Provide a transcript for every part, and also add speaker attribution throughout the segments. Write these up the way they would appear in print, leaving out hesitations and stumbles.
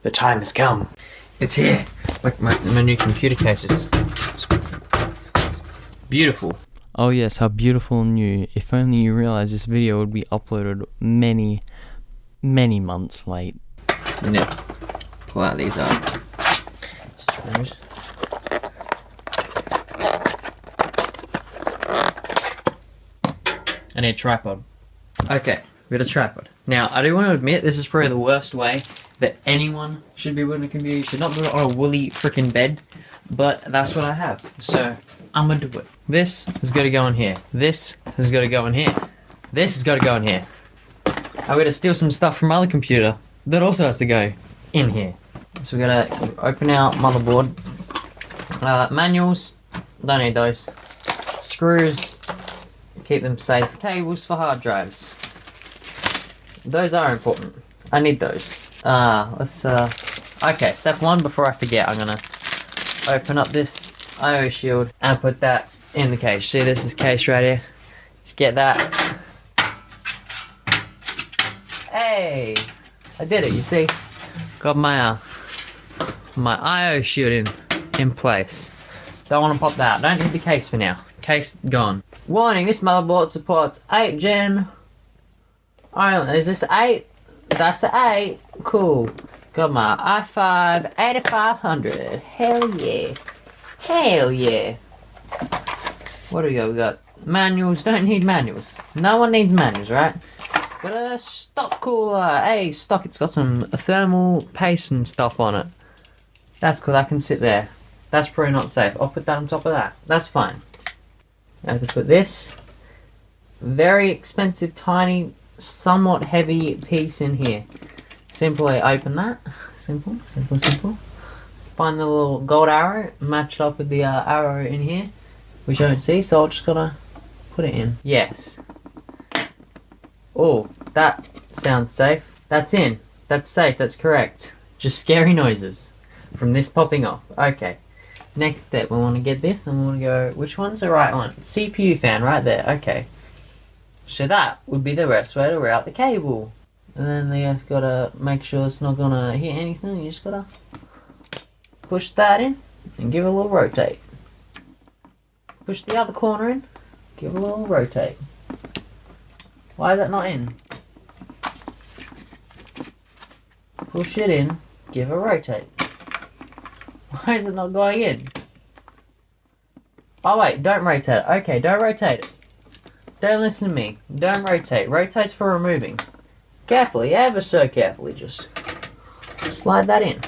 Speaker 1: The time has come. It's here. Like my new computer case is beautiful.
Speaker 2: Oh yes, how beautiful and new. If only you realize this video would be uploaded many months late.
Speaker 1: Yeah. Pull out these screws. I need a tripod. Okay, we got a tripod. Now, I do want to admit this is probably the worst way that anyone should be building a computer. You should not build it on a woolly freaking bed, but that's what I have. So, I'm gonna do it. This has got to go in here. This has got to go in here. This has got to go in here. I'm gonna steal some stuff from my other computer that also has to go in here. So we gotta open our motherboard. Manuals, don't need those. Screws, keep them safe. Cables for hard drives. Those are important. I need those. Okay, step one, before I forget, I'm gonna open up this I/O shield and put that in the case. See, this is case right here. Just get that. Hey! I did it, you see? Got my I/O shield in place. Don't want to pop that. Don't need the case for now. Case gone. Warning, this motherboard supports 8 gen. Is this 8? That's the 8. Cool. Got my i5 8500. Hell yeah. Hell yeah. What do we got? We got manuals. Don't need manuals. No one needs manuals, right? Got a stock cooler. Hey, stock. It's got some thermal paste and stuff on it. That's cool. That can sit there. That's probably not safe. I'll put that on top of that. That's fine. I have to put this very expensive, tiny, somewhat heavy piece in here. Simply open that. Simple. Find the little gold arrow, match it up with the arrow in here, which I don't see, so I'll just gotta put it in. Yes. Oh, that sounds safe. That's in. That's safe. That's correct. Just scary noises from this popping off. Okay. Next step, we want to get this and we want to go, which one's the right one? CPU fan right there. Okay. So that would be the best way to route the cable. And then you just gotta make sure it's not gonna hit anything. You just gotta push that in and give it a little rotate. Push the other corner in, give it a little rotate. Why is that not in? Push it in, give it a rotate. Why is it not going in? Oh wait, don't rotate it. Okay, don't rotate it. Don't listen to me. Don't rotate. Rotate's for removing. Carefully, ever so carefully, just slide that in.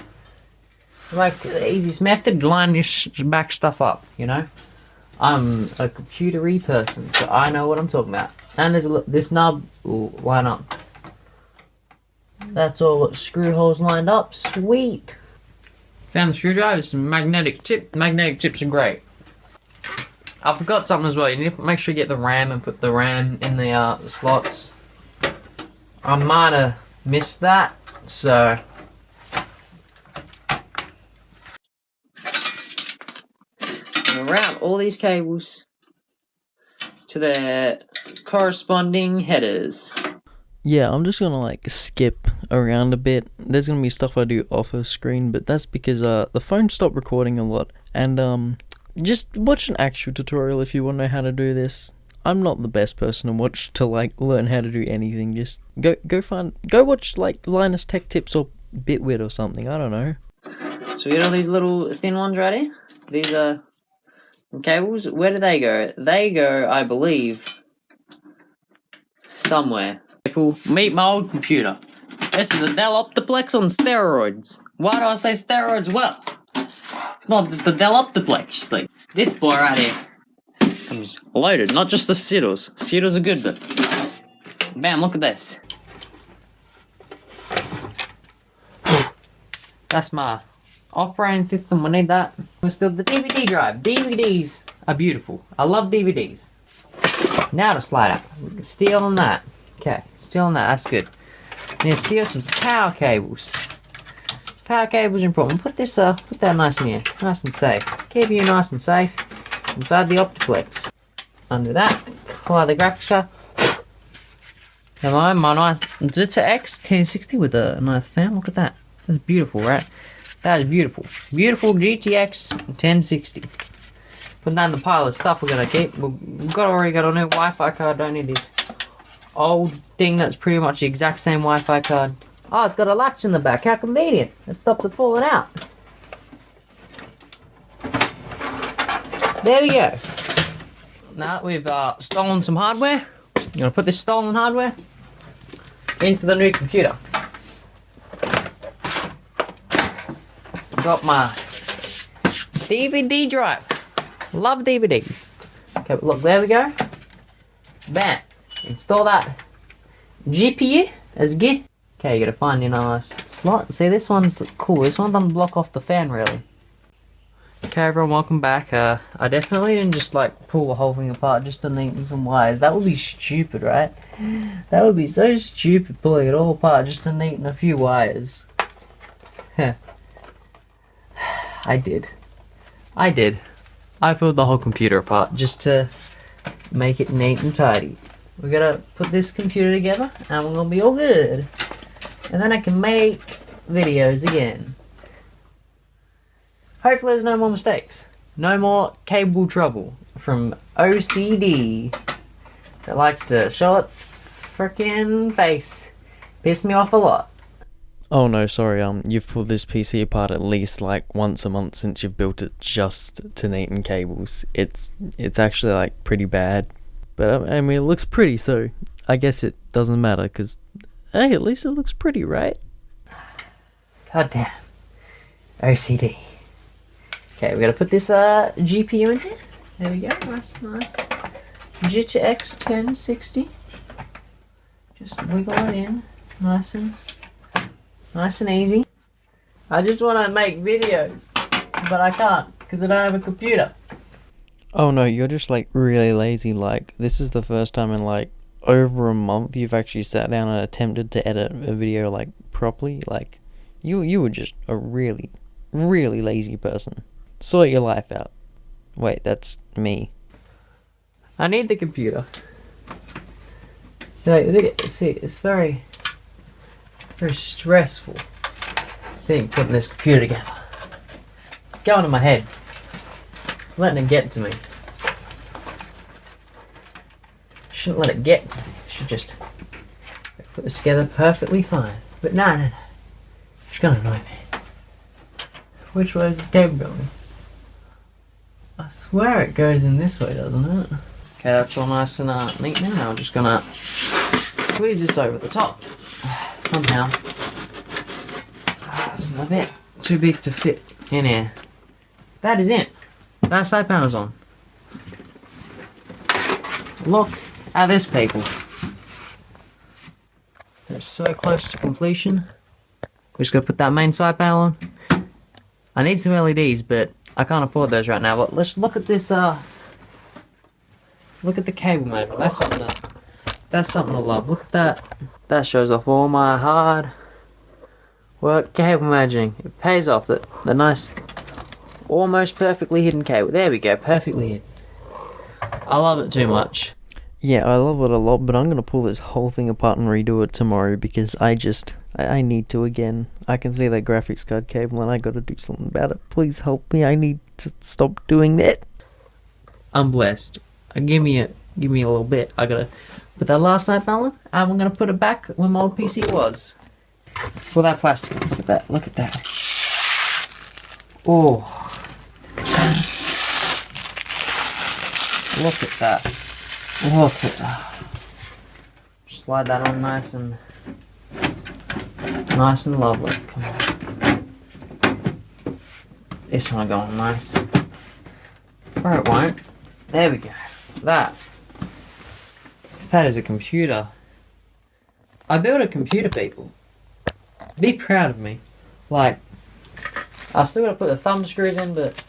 Speaker 1: Like the easiest method, line this back stuff up, you know? I'm a computer-y person, so I know what I'm talking about. And there's this knob. Ooh, why not? That's all screw holes lined up. Sweet. Found the screwdriver, some magnetic tip. Magnetic tips are great. I forgot something as well. You need to make sure you get the RAM and put the RAM in the slots. I might have missed that, so I'm gonna route all these cables to their corresponding headers.
Speaker 2: Yeah, I'm just gonna like skip around a bit. There's gonna be stuff I do off of screen, but that's because the phone stopped recording a lot. And just watch an actual tutorial if you want to know how to do this. I'm not the best person to watch to like learn how to do anything. Just go watch like Linus Tech Tips or Bitwit or something. I don't know.
Speaker 1: So we got all these little thin ones right here. These are cables. Where do they go? They go, I believe, somewhere. People, meet my old computer. This is a Dell Optiplex on steroids. Why do I say steroids? Well, it's not the Dell Optiplex, you see. This boy right here comes loaded, not just the Zadows. Zadows are good, but bam, look at this. That's my operating system. We need that. We still the DVD drive. DVDs are beautiful. I love DVDs. Now to slide out. Steel on that. Okay, steel on that. That's good. Need to steal some power cables. Power cables are important. Put this put that nice in here, nice and safe. Keep you nice and safe inside the Optiplex. Undo that. Pull out the graphics card. Now my nice Zadow X 1060 with a nice fan. Look at that. That's beautiful, right? That is beautiful. Beautiful GTX 1060. Put that in the pile of stuff we're gonna keep. We've already got a new Wi-Fi card. Don't need this old thing that's pretty much the exact same Wi-Fi card. Oh, it's got a latch in the back. How convenient. It stops it falling out. There we go. Now that we've stolen some hardware, I'm gonna put this stolen hardware into the new computer. Got my DVD drive. Love DVD. Okay, look, there we go. Bam. Install that GPU as Git. Okay, you gotta find your nice slot. See, this one's cool. This one doesn't block off the fan, really. Okay, everyone, welcome back. I definitely didn't just, like, pull the whole thing apart just to neaten some wires. That would be stupid, right? That would be so stupid, pulling it all apart just to neaten a few wires. I did. I pulled the whole computer apart just to make it neat and tidy. We gotta put this computer together and we're gonna be all good. And then I can make videos again. Hopefully there's no more mistakes. No more cable trouble from OCD that likes to show its frickin' face. Pissed me off a lot.
Speaker 2: Oh no, sorry, you've pulled this PC apart at least like once a month since you've built it just to neaten cables. It's actually like pretty bad, but I mean it looks pretty, so I guess it doesn't matter because hey, at least it looks pretty, right?
Speaker 1: God damn. OCD. Okay, we gotta put this GPU in here. There we go, nice. GTX 1060. Just wiggle it in, nice and easy. I just want to make videos, but I can't because I don't have a computer.
Speaker 2: Oh no, you're just like really lazy. Like this is the first time in like over a month you've actually sat down and attempted to edit a video like properly. Like you were just a really lazy person. Sort your life out. Wait, that's me.
Speaker 1: I need the computer. Like, see, it's very stressful thing putting this computer together. It's going in my head. Letting it get to me. Shouldn't let it get to me. Should just put this together perfectly fine. But no. It's gonna annoy me. Which way is this cable going? I swear it goes in this way, doesn't it? Okay, that's all nice and neat now. I'm just gonna squeeze this over the top. Somehow. It's a bit too big to fit in here. That is it. That side panel's on. Look at this, people. They're so close to completion. We're just gonna put that main side panel on. I need some LEDs, but I can't afford those right now. But let's look at this. Look at the cable modem. That's something to love. Look at that. That shows off all my hard work cable managing. It pays off. The nice, almost perfectly hidden cable. There we go, perfectly hidden. I love it too much.
Speaker 2: Yeah, I love it a lot, but I'm gonna pull this whole thing apart and redo it tomorrow because I need to again. I can see that graphics card cable and I gotta do something about it. Please help me. I need to stop doing that.
Speaker 1: I'm blessed. Give me a little bit. I gotta put that last side panel in, and I'm gonna put it back where my old PC was. Pull that plastic. Look at that. Look at that. Oh. Look at that. Look at that. Slide that on nice and lovely. Come on. This one will go on nice. Or it won't. There we go. That is a computer. I built a computer, people. Be proud of me. Like, I still gotta put the thumb screws in, but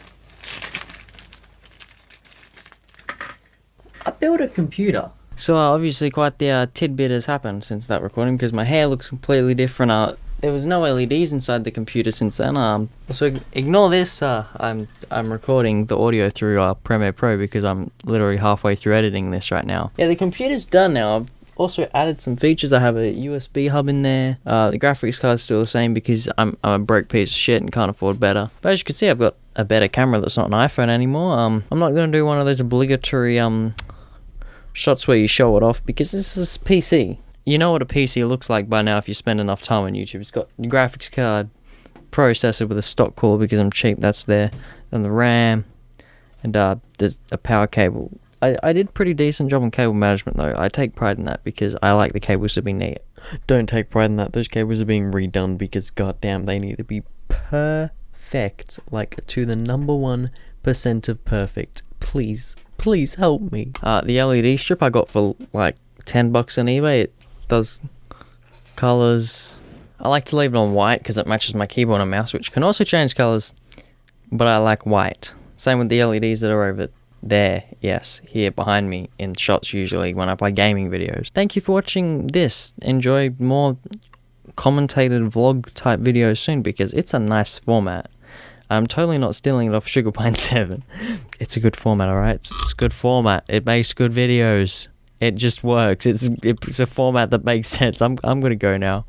Speaker 1: I built a computer. So obviously quite the tidbit has happened since that recording because my hair looks completely different. There was no LEDs inside the computer since then. So ignore this. I'm recording the audio through Premiere Pro because I'm literally halfway through editing this right now. Yeah, the computer's done now.
Speaker 2: also added some features. I have a USB hub in there. The graphics card's still the same because I'm a broke piece of shit and can't afford better. But as you can see, I've got a better camera that's not an iPhone anymore. I'm not going to do one of those obligatory shots where you show it off because this is PC. You know what a PC looks like by now if you spend enough time on YouTube. It's got the graphics card, processor with a stock cooler because I'm cheap, that's there, and the RAM, and there's a power cable. I did pretty decent job on cable management though. I take pride in that because I like the cables to be neat. Don't take pride in that. Those cables are being redone because goddamn they need to be perfect, like to the number 1% of perfect. Please help me. The LED strip I got for like $10 on eBay. It does colors. I like to leave it on white because it matches my keyboard and mouse, which can also change colors, but I like white. Same with the LEDs that are over there, yes, here behind me in shots usually when I play gaming videos. Thank you for watching this. Enjoy more commentated vlog type videos soon because it's a nice format. I'm totally not stealing it off Sugar Pine 7. It's a good format, alright? It's a good format. It makes good videos. It just works. It's a format that makes sense. I'm gonna go now.